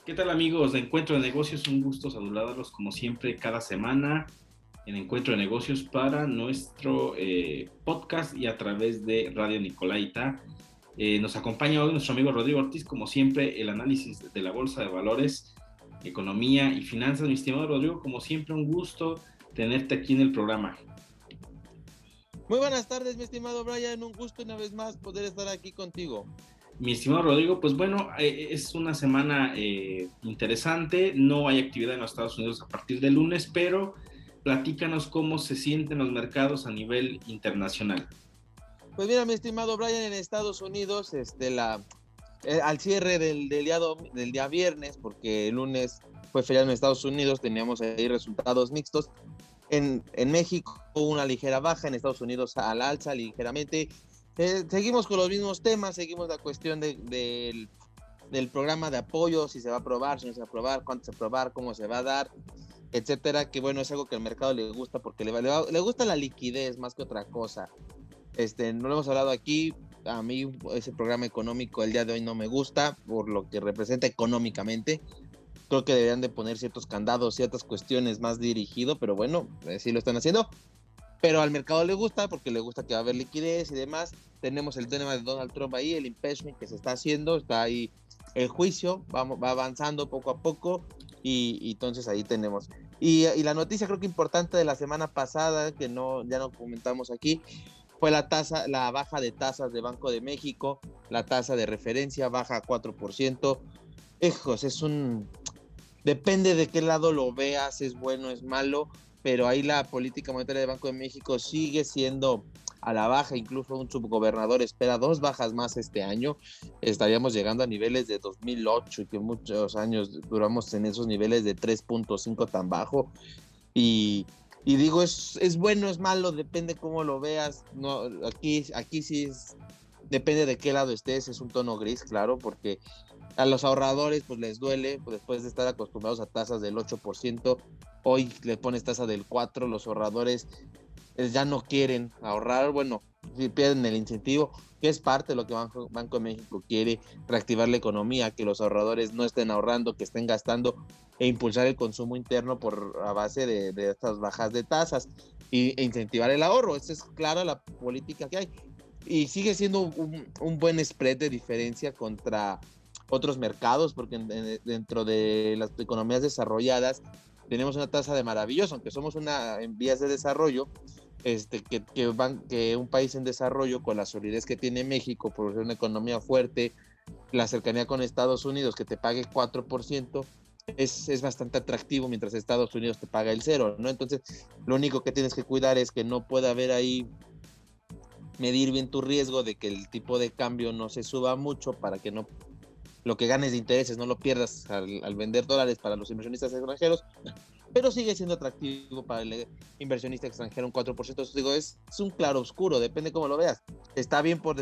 ¿Qué tal amigos de Encuentro de Negocios? Un gusto saludarlos como siempre cada semana en Encuentro de Negocios para nuestro podcast y a través de Radio Nicolaita. Nos acompaña hoy nuestro amigo Rodrigo Ortiz, como siempre, el análisis de la Bolsa de Valores, economía y finanzas. Mi estimado Rodrigo, como siempre, un gusto tenerte aquí en el programa. Muy buenas tardes, mi estimado Brian, un gusto una vez más poder estar aquí contigo. Mi estimado Rodrigo, pues bueno, es una semana interesante, no hay actividad en los Estados Unidos a partir del lunes, pero platícanos cómo se sienten los mercados a nivel internacional. Pues mira, mi estimado Brian, en Estados Unidos, al cierre del día viernes, porque el lunes fue feriado en Estados Unidos, teníamos ahí resultados mixtos. En México una ligera baja, en Estados Unidos al alza ligeramente. Seguimos con los mismos temas, seguimos la cuestión del programa de apoyo, si se va a aprobar, si no se va a aprobar, cuánto se va a aprobar, cómo se va a dar, etcétera, que bueno, es algo que al mercado le gusta porque le gusta la liquidez más que otra cosa. No lo hemos hablado aquí, a mí ese programa económico el día de hoy no me gusta por lo que representa económicamente. Creo que deberían de poner ciertos candados, ciertas cuestiones más dirigido, pero bueno, sí lo están haciendo. Pero al mercado le gusta porque le gusta que va a haber liquidez y demás. Tenemos el tema de Donald Trump ahí, el impeachment que se está haciendo, está ahí el juicio, va avanzando poco a poco y entonces ahí tenemos. Y la noticia creo que importante de la semana pasada, que ya no comentamos aquí, fue la baja de tasas de Banco de México, la tasa de referencia baja a 4%. Hijos, depende de qué lado lo veas, es bueno, es malo, pero ahí la política monetaria del Banco de México sigue siendo a la baja, incluso un subgobernador espera 2 bajas más este año, estaríamos llegando a niveles de 2008 y que muchos años duramos en esos niveles de 3.5 tan bajo y digo, es bueno, es malo, depende cómo lo veas, no, aquí sí depende de qué lado estés, es un tono gris, claro, porque a los ahorradores pues les duele, pues, después de estar acostumbrados a tasas del 8%, hoy le pones tasa del 4%, los ahorradores ya no quieren ahorrar, bueno, si pierden el incentivo, que es parte de lo que Banco de México quiere, reactivar la economía, que los ahorradores no estén ahorrando, que estén gastando e impulsar el consumo interno a base de estas bajas de tasas e incentivar el ahorro. Esa es clara la política que hay. Y sigue siendo un buen spread de diferencia contra otros mercados, porque dentro de las economías desarrolladas tenemos una tasa de maravilloso, aunque somos en vías de desarrollo, que un país en desarrollo con la solidez que tiene México por ser una economía fuerte, la cercanía con Estados Unidos, que te pague 4%, es bastante atractivo, mientras Estados Unidos te paga el 0, ¿no? Entonces, lo único que tienes que cuidar es que no pueda haber ahí, medir bien tu riesgo de que el tipo de cambio no se suba mucho para que no lo que ganes de intereses no lo pierdas al vender dólares para los inversionistas extranjeros, pero sigue siendo atractivo para el inversionista extranjero un 4%. Entonces, digo, es un claro oscuro, depende cómo lo veas. Está bien por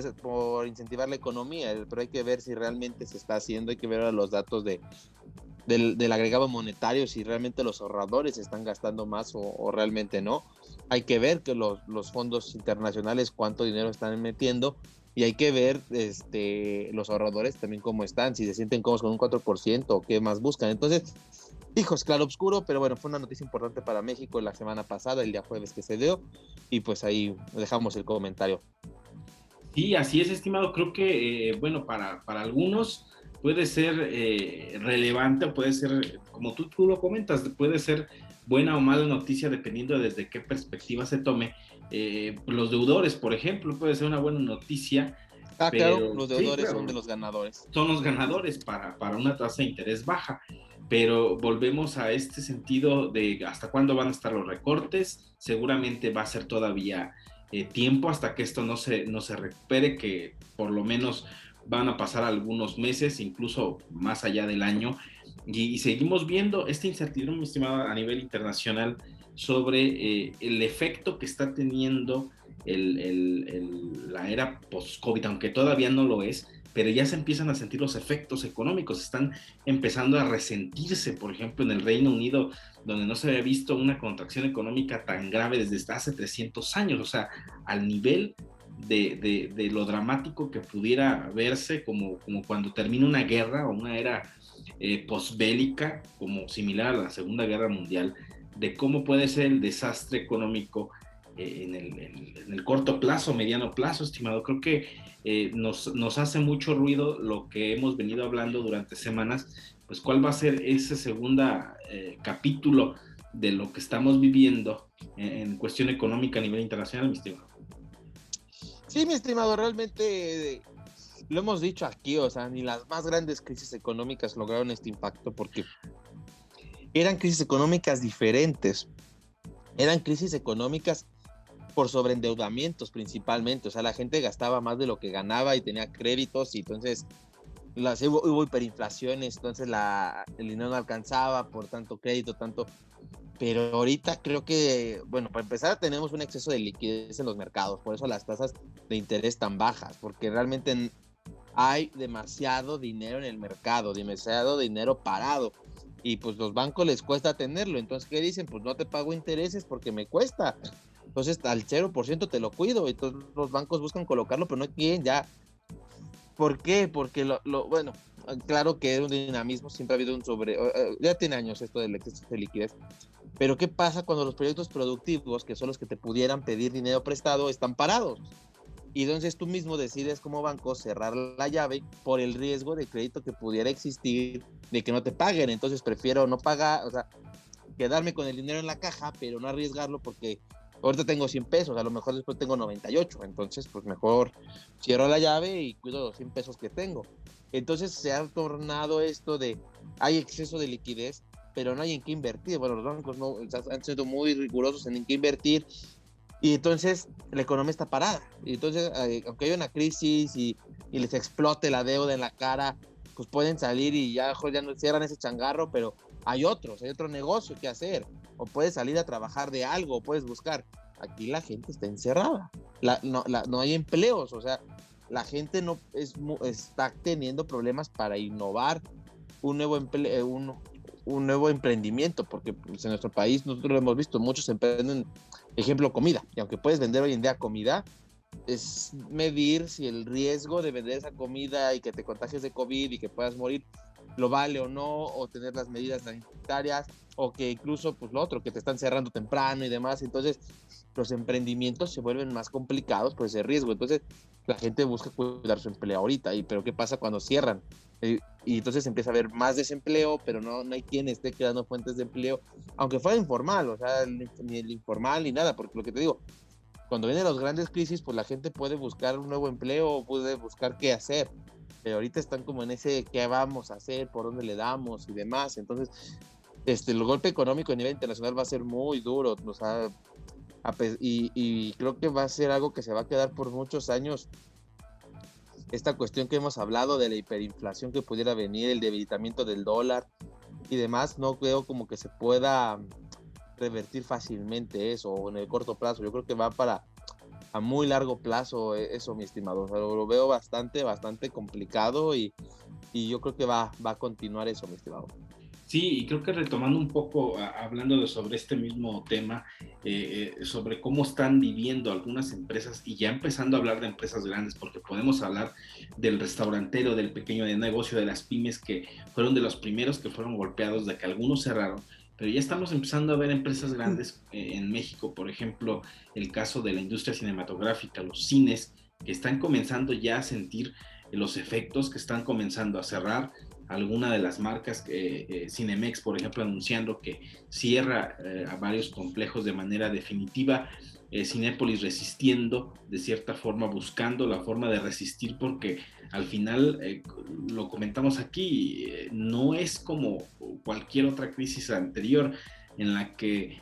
incentivar la economía, pero hay que ver si realmente se está haciendo, hay que ver los datos del agregado monetario, si realmente los ahorradores están gastando más o realmente no. Hay que ver que los fondos internacionales cuánto dinero están metiendo y hay que ver los ahorradores también cómo están, si se sienten cómodos con un 4% o qué más buscan. Entonces, hijos, claro oscuro, pero bueno, fue una noticia importante para México la semana pasada, el día jueves que se dio, y pues ahí dejamos el comentario. Sí, así es, estimado. Creo que, bueno, para algunos puede ser relevante o puede ser, como tú lo comentas, puede ser buena o mala noticia dependiendo desde qué perspectiva se tome. Los deudores, por ejemplo, puede ser una buena noticia, Ah, claro, pero los sí, deudores son de claro, los ganadores. son los ganadores para una tasa de interés baja. Pero volvemos a este sentido de hasta cuándo van a estar los recortes. Seguramente va a ser todavía tiempo hasta que esto no se recupere, que por lo menos van a pasar algunos meses, incluso más allá del año. Y seguimos viendo esta incertidumbre, mi estimado, a nivel internacional sobre el efecto que está teniendo la era post-COVID, aunque todavía no lo es, pero ya se empiezan a sentir los efectos económicos, están empezando a resentirse, por ejemplo, en el Reino Unido, donde no se había visto una contracción económica tan grave desde hace 300 años, o sea, al nivel de lo dramático que pudiera verse como cuando termina una guerra o una era posbélica, como similar a la Segunda Guerra Mundial, de cómo puede ser el desastre económico en el corto plazo, mediano plazo, estimado. Creo que nos hace mucho ruido lo que hemos venido hablando durante semanas, pues cuál va a ser ese segundo capítulo de lo que estamos viviendo en cuestión económica a nivel internacional, mi estimado. Sí, mi estimado, realmente lo hemos dicho aquí, o sea, ni las más grandes crisis económicas lograron este impacto porque eran crisis económicas diferentes, eran crisis económicas por sobreendeudamientos principalmente, o sea, la gente gastaba más de lo que ganaba y tenía créditos y entonces hubo hiperinflaciones, entonces el dinero no alcanzaba por tanto crédito, pero ahorita creo que, bueno, para empezar tenemos un exceso de liquidez en los mercados, por eso las tasas de interés tan bajas, porque realmente hay demasiado dinero en el mercado, demasiado dinero parado, y pues los bancos les cuesta tenerlo, entonces ¿qué dicen? Pues no te pago intereses porque me cuesta, entonces al 0% te lo cuido, entonces los bancos buscan colocarlo, pero no quieren ya. ¿Por qué? Porque bueno, claro que es un dinamismo, siempre ha habido ya tiene años esto del exceso de liquidez, pero ¿qué pasa cuando los proyectos productivos, que son los que te pudieran pedir dinero prestado, están parados? Y entonces tú mismo decides como banco cerrar la llave por el riesgo de crédito que pudiera existir de que no te paguen. Entonces prefiero no pagar, o sea, quedarme con el dinero en la caja, pero no arriesgarlo porque ahorita tengo 100 pesos, a lo mejor después tengo 98. Entonces, pues mejor cierro la llave y cuido los 100 pesos que tengo. Entonces se ha tornado esto de, hay exceso de liquidez, pero no hay en qué invertir. Bueno, los bancos no, han sido muy rigurosos en qué invertir y entonces la economía está parada. Y entonces, aunque haya una crisis y les explote la deuda en la cara, pues pueden salir y ya no cierran ese changarro, pero hay otro negocio que hacer. O puedes salir a trabajar de algo, o puedes buscar. Aquí la gente está encerrada. No hay empleos, o sea, la gente no está teniendo problemas para innovar un nuevo un nuevo emprendimiento, porque pues, en nuestro país nosotros lo hemos visto, muchos emprenden, ejemplo, comida, y aunque puedes vender hoy en día comida, es medir si el riesgo de vender esa comida y que te contagies de COVID y que puedas morir lo vale o no, o tener las medidas sanitarias, o que incluso, pues lo otro, que te están cerrando temprano y demás. Entonces, los emprendimientos se vuelven más complicados por ese riesgo. Entonces, la gente busca cuidar su empleo ahorita, pero ¿qué pasa cuando cierran? Y entonces empieza a haber más desempleo, pero no hay quien esté creando fuentes de empleo, aunque fuera informal, o sea, ni el informal ni nada, porque lo que te digo, cuando vienen las grandes crisis, pues la gente puede buscar un nuevo empleo, puede buscar qué hacer, pero ahorita están como en ese qué vamos a hacer, por dónde le damos y demás. Entonces, el golpe económico a nivel internacional va a ser muy duro, o sea, y creo que va a ser algo que se va a quedar por muchos años. Esta cuestión que hemos hablado de la hiperinflación que pudiera venir, el debilitamiento del dólar y demás, no creo como que se pueda revertir fácilmente eso o en el corto plazo. Yo creo que va para a muy largo plazo eso, mi estimado. O sea, lo veo bastante complicado y yo creo que va a continuar eso, mi estimado. Sí, y creo que retomando un poco, hablando sobre este mismo tema, sobre cómo están viviendo algunas empresas y ya empezando a hablar de empresas grandes, porque podemos hablar del restaurantero, del pequeño negocio, de las pymes que fueron de los primeros que fueron golpeados, de que algunos cerraron, pero ya estamos empezando a ver empresas grandes en México, por ejemplo, el caso de la industria cinematográfica, los cines, que están comenzando ya a sentir los efectos, que están comenzando a cerrar alguna de las marcas, Cinemex, por ejemplo, anunciando que cierra a varios complejos de manera definitiva, Cinépolis resistiendo, de cierta forma, buscando la forma de resistir, porque al final, lo comentamos aquí, no es como cualquier otra crisis anterior en la que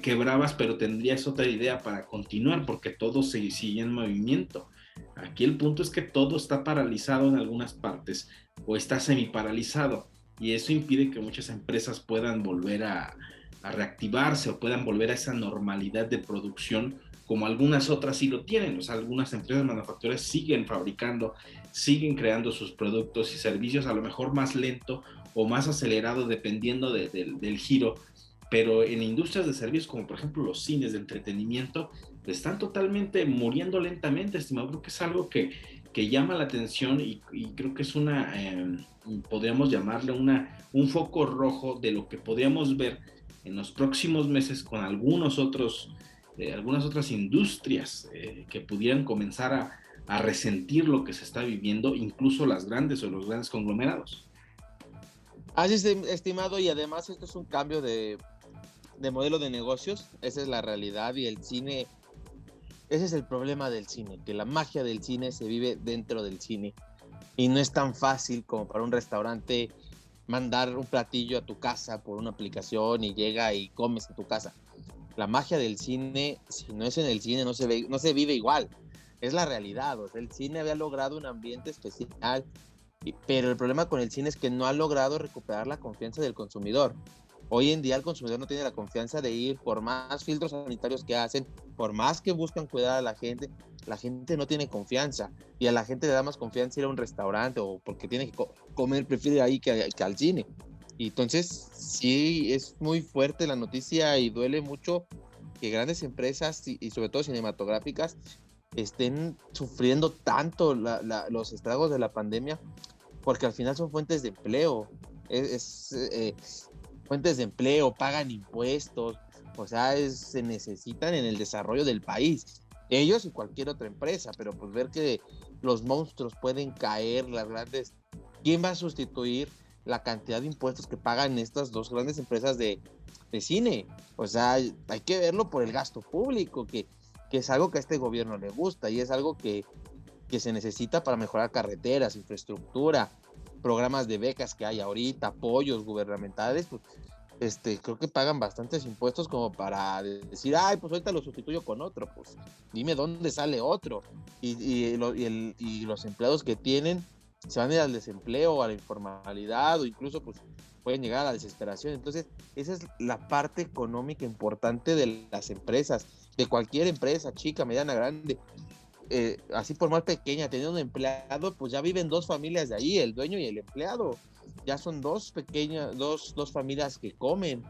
quebrabas, pero tendrías otra idea para continuar, porque todo sigue en movimiento. Aquí el punto es que todo está paralizado en algunas partes o está semi-paralizado y eso impide que muchas empresas puedan volver a reactivarse o puedan volver a esa normalidad de producción como algunas otras sí lo tienen. O sea, algunas empresas manufactureras siguen fabricando, siguen creando sus productos y servicios a lo mejor más lento o más acelerado dependiendo del giro, pero en industrias de servicios como por ejemplo los cines de entretenimiento están totalmente muriendo lentamente, estimado. Creo que es algo que llama la atención y creo que es podríamos llamarle un foco rojo de lo que podríamos ver en los próximos meses con algunas otras industrias que pudieran comenzar a resentir lo que se está viviendo, incluso las grandes o los grandes conglomerados. Así es, estimado, y además esto es un cambio de modelo de negocios, esa es la realidad, y el cine, ese es el problema del cine, que la magia del cine se vive dentro del cine, y no es tan fácil como para un restaurante mandar un platillo a tu casa por una aplicación y llega y comes en tu casa. La magia del cine, si no es en el cine, no se vive igual. Es la realidad. O sea, el cine había logrado un ambiente especial, pero el problema con el cine es que no ha logrado recuperar la confianza del consumidor. Hoy en día el consumidor no tiene la confianza de ir, por más filtros sanitarios que hacen, por más que buscan cuidar a la gente no tiene confianza, y a la gente le da más confianza ir a un restaurante o porque tiene que comer, prefiere ahí que al cine. Y entonces sí, es muy fuerte la noticia y duele mucho que grandes empresas y sobre todo cinematográficas estén sufriendo tanto los estragos de la pandemia, porque al final son fuentes de empleo. Fuentes de empleo, pagan impuestos, o sea, se necesitan en el desarrollo del país, ellos y cualquier otra empresa, pero pues ver que los monstruos pueden caer, las grandes, ¿quién va a sustituir la cantidad de impuestos que pagan estas dos grandes empresas de cine? O sea, hay que verlo por el gasto público, que es algo que a este gobierno le gusta y es algo que se necesita para mejorar carreteras, infraestructura, programas de becas que hay ahorita, apoyos gubernamentales, pues creo que pagan bastantes impuestos como para decir, ay, pues ahorita lo sustituyo con otro, pues dime dónde sale otro. Y los empleados que tienen se van a ir al desempleo, a la informalidad, o incluso pues pueden llegar a la desesperación. Entonces, esa es la parte económica importante de las empresas, de cualquier empresa, chica, mediana, grande. Así por más pequeña, teniendo un empleado, pues ya viven dos familias de ahí, el dueño y el empleado. Ya son dos familias que comen.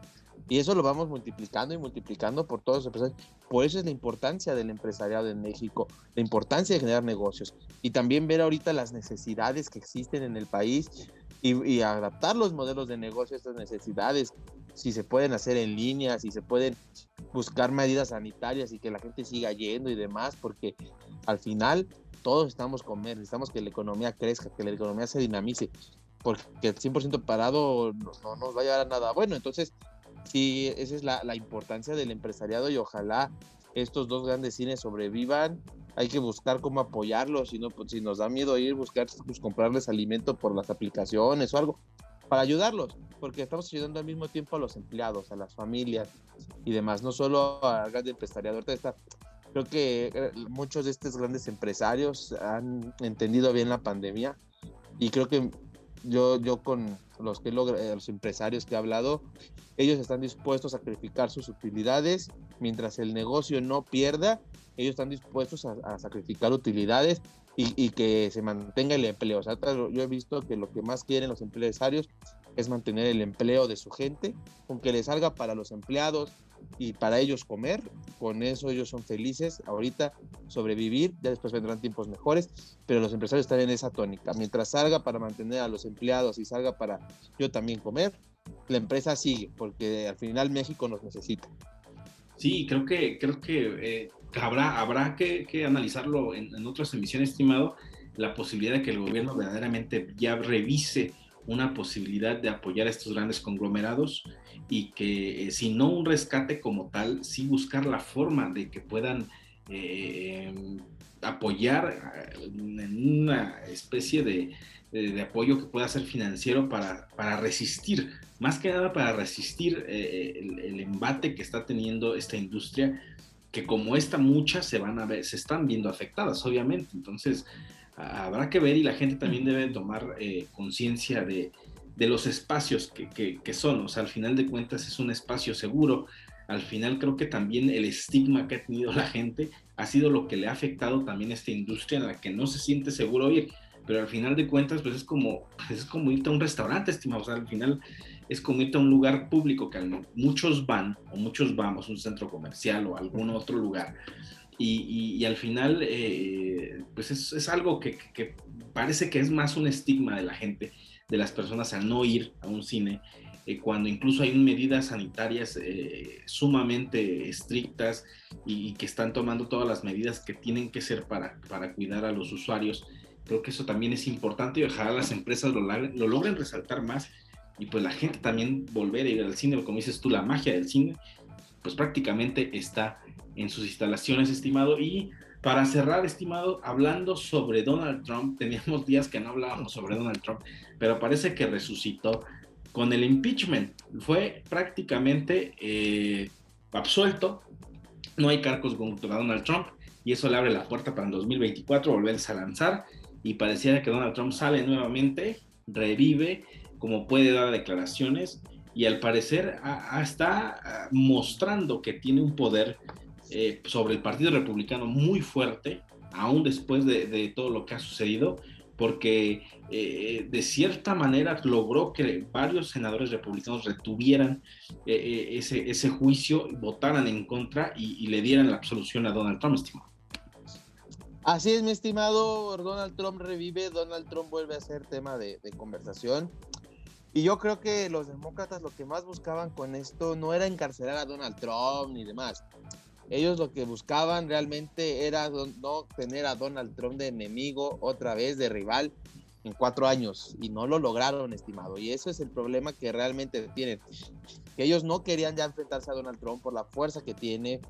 Y eso lo vamos multiplicando y multiplicando por todos los empresarios. Por eso es la importancia del empresariado en México, la importancia de generar negocios. Y también ver ahorita las necesidades que existen en el país y adaptar los modelos de negocio a estas necesidades. Si se pueden hacer en línea, si se pueden buscar medidas sanitarias y que la gente siga yendo y demás, porque al final todos necesitamos comer, necesitamos que la economía crezca, que la economía se dinamice, porque el 100% parado no nos va a llevar a nada bueno. Entonces, sí, esa es la importancia del empresariado y ojalá estos dos grandes cines sobrevivan. Hay que buscar cómo apoyarlos, pues, si nos da miedo ir, buscar pues, comprarles alimento por las aplicaciones o algo, para ayudarlos, porque estamos ayudando al mismo tiempo a los empleados, a las familias y demás, no solo al gran empresariado. Creo que muchos de estos grandes empresarios han entendido bien la pandemia y creo que yo con los empresarios que he hablado, ellos están dispuestos a sacrificar sus utilidades mientras el negocio no pierda. Ellos están dispuestos a sacrificar utilidades y que se mantenga el empleo. O sea, yo he visto que lo que más quieren los empresarios es mantener el empleo de su gente, aunque les salga para los empleados y para ellos comer, con eso ellos son felices ahorita, sobrevivir, ya después vendrán tiempos mejores, pero los empresarios están en esa tónica, mientras salga para mantener a los empleados y salga para yo también comer, la empresa sigue, porque al final México nos necesita. Sí, creo que habrá que analizarlo en otras emisiones, estimado, la posibilidad de que el gobierno verdaderamente ya revise una posibilidad de apoyar a estos grandes conglomerados y que si no un rescate como tal, sí buscar la forma de que puedan apoyar en una especie de apoyo que pueda ser financiero para resistir, más que nada para resistir el embate que está teniendo esta industria, que como esta muchas se están viendo afectadas, obviamente. Entonces, habrá que ver y la gente también debe tomar conciencia de los espacios que son. O sea, al final de cuentas es un espacio seguro. Al final creo que también el estigma que ha tenido la gente ha sido lo que le ha afectado también a esta industria en la que no se siente seguro ir. Pero al final de cuentas, pues es como irte a un restaurante, estimado. O sea, al final es como irte a un lugar público que muchos van o muchos vamos, un centro comercial o algún otro lugar. y al final, pues es algo que parece que es más un estigma de la gente, de las personas al no ir a un cine, cuando incluso hay medidas sanitarias sumamente estrictas y que están tomando todas las medidas que tienen que ser para cuidar a los usuarios. Creo que eso también es importante y ojalá las empresas lo logren resaltar más y pues la gente también volver a ir al cine, como dices tú, la magia del cine, pues prácticamente está en sus instalaciones, estimado. Y para cerrar, estimado, hablando sobre Donald Trump, teníamos días que no hablábamos sobre Donald Trump, pero parece que resucitó con el impeachment. Fue prácticamente absuelto, no hay cargos contra Donald Trump y eso le abre la puerta para en 2024 volverse a lanzar y pareciera que Donald Trump sale nuevamente, revive, como puede dar declaraciones y al parecer está mostrando que tiene un poder sobre el Partido Republicano muy fuerte, aún después de todo lo que ha sucedido, porque de cierta manera logró que varios senadores republicanos retuvieran ese juicio, votaran en contra y le dieran la absolución a Donald Trump, estimado. Así es, mi estimado. Donald Trump revive, Donald Trump vuelve a ser tema de conversación. Y yo creo que los demócratas lo que más buscaban con esto no era encarcelar a Donald Trump ni demás. Ellos lo que buscaban realmente era no tener a Donald Trump de enemigo otra vez, de rival, en 4 años. Y no lo lograron, estimado. Y eso es el problema que realmente tienen. Que ellos no querían ya enfrentarse a Donald Trump por la fuerza que tiene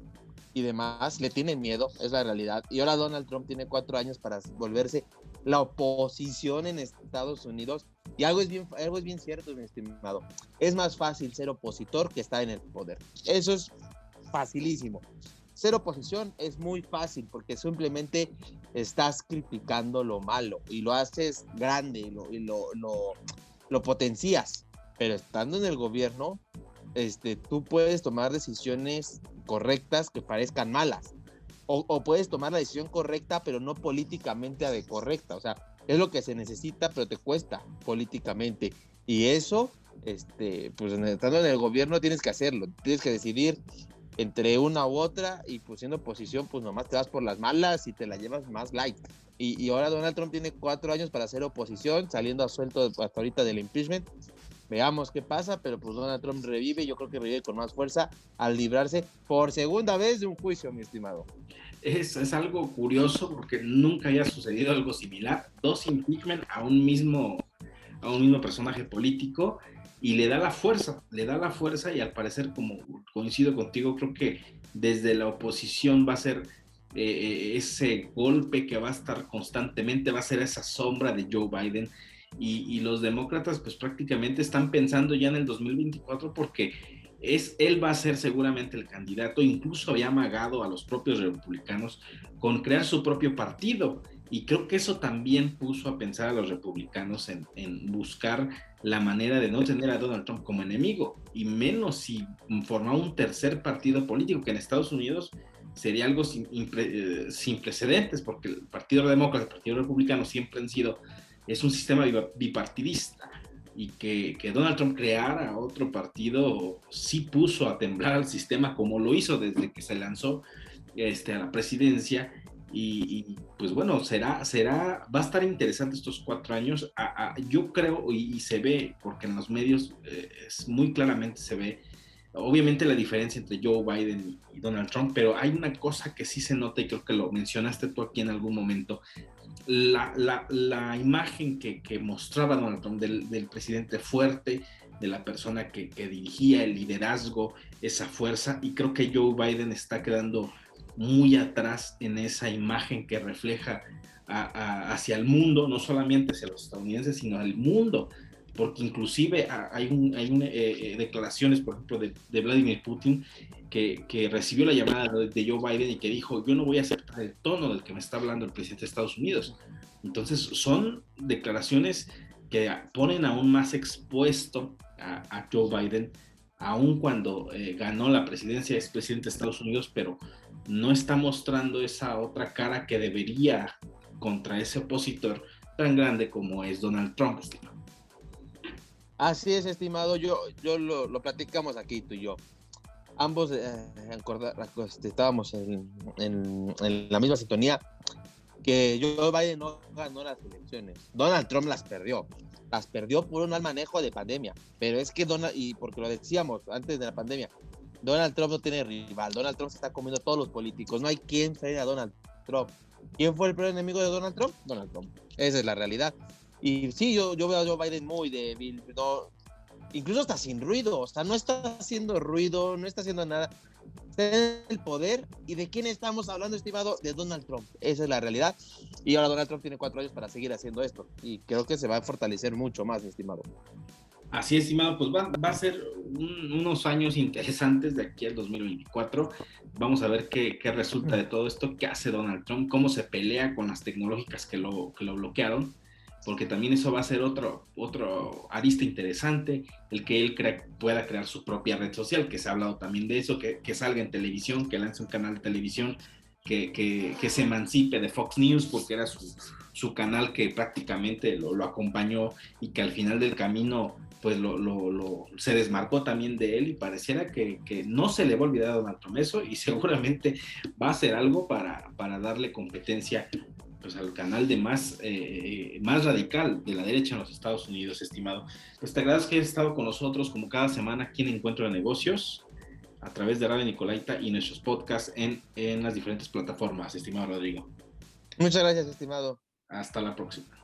y demás. Le tienen miedo, es la realidad. Y ahora Donald Trump tiene 4 años para volverse la oposición en Estados Unidos. Y algo es bien cierto, mi estimado. Es más fácil ser opositor que estar en el poder. Eso es facilísimo. Ser oposición es muy fácil porque simplemente estás criticando lo malo y lo haces grande y lo potencias. Pero estando en el gobierno, tú puedes tomar decisiones correctas que parezcan malas. O puedes tomar la decisión correcta, pero no políticamente correcta. O sea, es lo que se necesita, pero te cuesta políticamente. Y eso, pues estando en el gobierno tienes que hacerlo. Tienes que decidir entre una u otra y pues siendo oposición, pues nomás te vas por las malas y te la llevas más light. Y ahora Donald Trump tiene 4 años para ser oposición, saliendo a suelto hasta ahorita del impeachment. Veamos qué pasa, pero pues Donald Trump revive, yo creo que revive con más fuerza al librarse por segunda vez de un juicio, mi estimado. Es algo curioso porque nunca había sucedido algo similar. 2 impeachment a un mismo personaje político y le da la fuerza y al parecer, como coincido contigo, creo que desde la oposición va a ser ese golpe que va a estar constantemente, va a ser esa sombra de Joe Biden y los demócratas pues prácticamente están pensando ya en el 2024 porque él va a ser seguramente el candidato, incluso había amagado a los propios republicanos con crear su propio partido y creo que eso también puso a pensar a los republicanos en buscar la manera de no tener a Donald Trump como enemigo y menos si formaba un tercer partido político que en Estados Unidos sería algo sin precedentes porque el Partido Demócrata y el Partido Republicano siempre han sido, es un sistema bipartidista y que Donald Trump creara otro partido sí puso a temblar al sistema como lo hizo desde que se lanzó a la presidencia y pues bueno, va a estar interesante estos 4 años. Yo creo y se ve, porque en los medios muy claramente se ve, obviamente la diferencia entre Joe Biden y Donald Trump, pero hay una cosa que sí se nota y creo que lo mencionaste tú aquí en algún momento, la imagen que mostraba Donald Trump del presidente fuerte, de la persona que dirigía el liderazgo, esa fuerza, y creo que Joe Biden está quedando muy atrás en esa imagen que refleja hacia el mundo, no solamente hacia los estadounidenses, sino al mundo, porque inclusive hay declaraciones, por ejemplo, de Vladimir Putin, que recibió la llamada de Joe Biden y que dijo, yo no voy a aceptar el tono del que me está hablando el presidente de Estados Unidos. Entonces son declaraciones que ponen aún más expuesto a Joe Biden, aun cuando ganó la presidencia, es presidente de Estados Unidos, pero no está mostrando esa otra cara que debería contra ese opositor tan grande como es Donald Trump, estimado. Así es, estimado, yo lo platicamos aquí tú y yo. ambos estábamos en la misma sintonía, que Joe Biden no ganó las elecciones. Donald Trump las perdió por un mal manejo de pandemia. Pero es que y porque lo decíamos antes de la pandemia, Donald Trump no tiene rival. Donald Trump se está comiendo a todos los políticos. No hay quien frene a Donald Trump. ¿Quién fue el peor enemigo de Donald Trump? Donald Trump. Esa es la realidad. Y sí, yo veo a Joe Biden muy débil, no, incluso hasta sin ruido, o sea, no está haciendo ruido, no está haciendo nada. Está en el poder. ¿Y de quién estamos hablando, estimado? De Donald Trump. Esa es la realidad. Y ahora Donald Trump tiene 4 años para seguir haciendo esto. Y creo que se va a fortalecer mucho más, mi estimado. Así, estimado, pues va a ser unos años interesantes de aquí al 2024. Vamos a ver qué resulta de todo esto, qué hace Donald Trump, cómo se pelea con las tecnológicas que lo bloquearon, porque también eso va a ser otro arista interesante, el que él pueda crear su propia red social, que se ha hablado también de eso, que salga en televisión, que lance un canal de televisión, que se emancipe de Fox News, porque era su canal que prácticamente lo acompañó y que al final del camino pues se desmarcó también de él, y pareciera que no se le va a olvidar a Donald Trump eso, y seguramente va a hacer algo para darle competencia pues al canal de más radical de la derecha en los Estados Unidos, estimado. Pues te agradezco que hayas estado con nosotros como cada semana aquí en Encuentro de Negocios, a través de Radio Nicolaita y nuestros podcasts en las diferentes plataformas, estimado Rodrigo. Muchas gracias, estimado. Hasta la próxima.